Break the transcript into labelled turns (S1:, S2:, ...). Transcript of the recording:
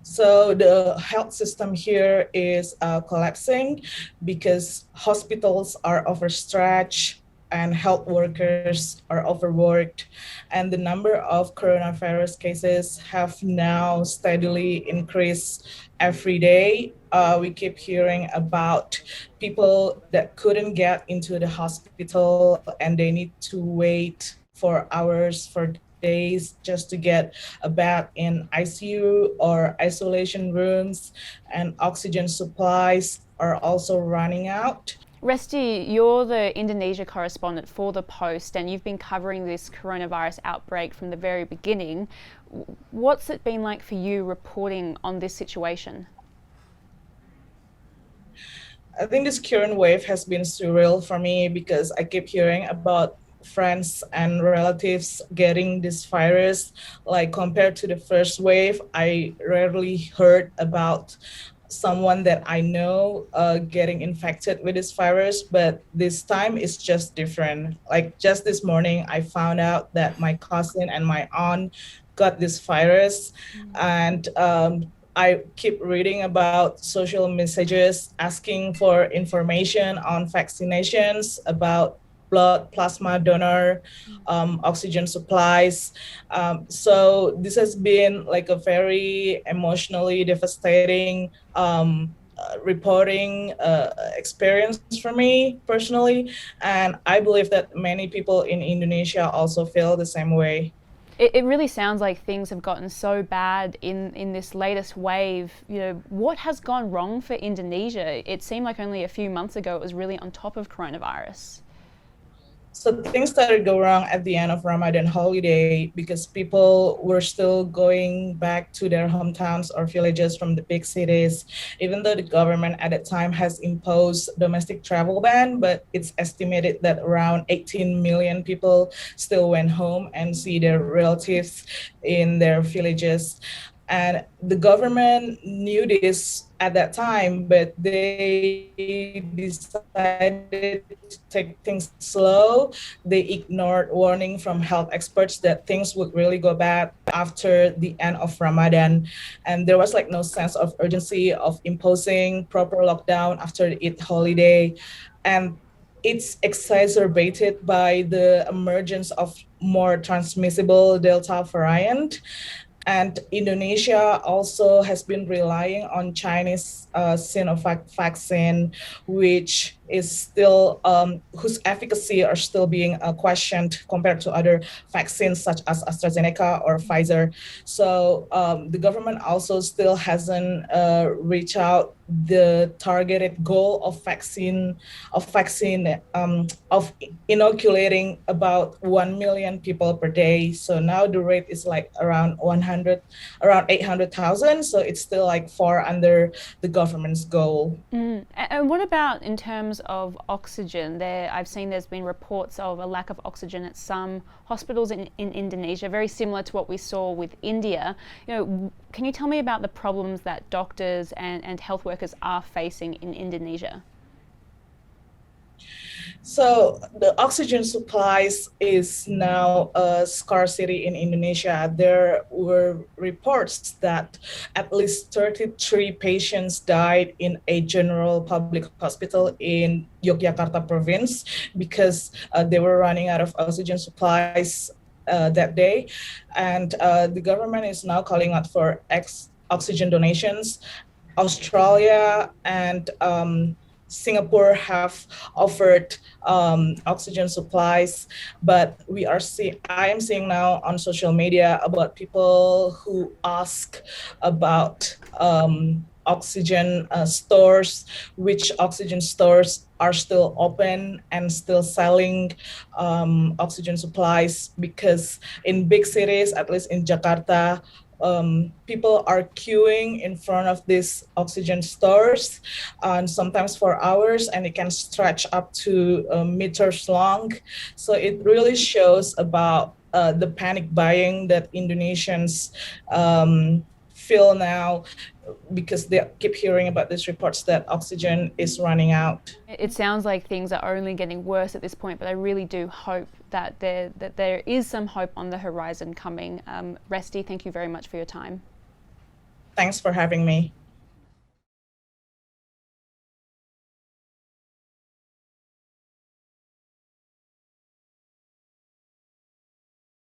S1: So the health system here is collapsing because hospitals are overstretched and health workers are overworked, and the number of coronavirus cases have now steadily increased every day. We keep hearing about people that couldn't get into the hospital and they need to wait for hours, for days just to get a bed in ICU or isolation rooms, and oxygen supplies are also running out.
S2: Resty, you're the Indonesia correspondent for The Post, and you've been covering this coronavirus outbreak from the very beginning. What's it been like for you reporting on this situation?
S1: I think this current wave has been surreal for me because I keep hearing about friends and relatives getting this virus. Like compared to the first wave, I rarely heard about someone that I know getting infected with this virus, but this time it's just different. Like just this morning, I found out that my cousin and my aunt got this virus, and I keep reading about social messages asking for information on vaccinations, about blood plasma donor, oxygen supplies. So this has been like a very emotionally devastating reporting experience for me personally. And I believe that many people in Indonesia also feel the same way.
S2: It really sounds like things have gotten so bad in this latest wave. What has gone wrong for Indonesia? It seemed like only a few months ago it was really on top of coronavirus.
S1: So things started go wrong at the end of Ramadan holiday because people were still going back to their hometowns or villages from the big cities, even though the government at that time has imposed domestic travel ban, but it's estimated that around 18 million people still went home and see their relatives in their villages. And the government knew this at that time, but they decided to take things slow. They ignored warning from health experts that things would really go bad after the end of Ramadan. And there was like no sense of urgency of imposing proper lockdown after the Eid holiday. And it's exacerbated by the emergence of more transmissible Delta variant. And Indonesia also has been relying on Chinese Sinovac vaccine, which is still whose efficacy are still being questioned compared to other vaccines such as AstraZeneca or Pfizer. So the government also still hasn't reached out the targeted goal of inoculating about 1 million people per day. So now the rate is like around 800,000. So it's still like far under the government's goal.
S2: And what about in terms of oxygen? I've seen there's been reports of a lack of oxygen at some hospitals in Indonesia, very similar to what we saw with India. Can you tell me about the problems that doctors and health workers are facing in Indonesia?
S1: So the oxygen supplies is now a scarcity in Indonesia. There were reports that at least 33 patients died in a general public hospital in Yogyakarta province because they were running out of oxygen supplies that day. And the government is now calling out for oxygen donations. Australia and Singapore have offered oxygen supplies, but I am seeing now on social media about people who ask about oxygen stores, which oxygen stores are still open and still selling oxygen supplies, because in big cities, at least in Jakarta, people are queuing in front of these oxygen stores, and sometimes for hours, and it can stretch up to meters long. So it really shows about the panic buying that Indonesians feel now, because they keep hearing about these reports that oxygen is running out.
S2: It sounds like things are only getting worse at this point, but I really do hope that there is some hope on the horizon coming. Resty, thank you very much for your time.
S1: Thanks for having me.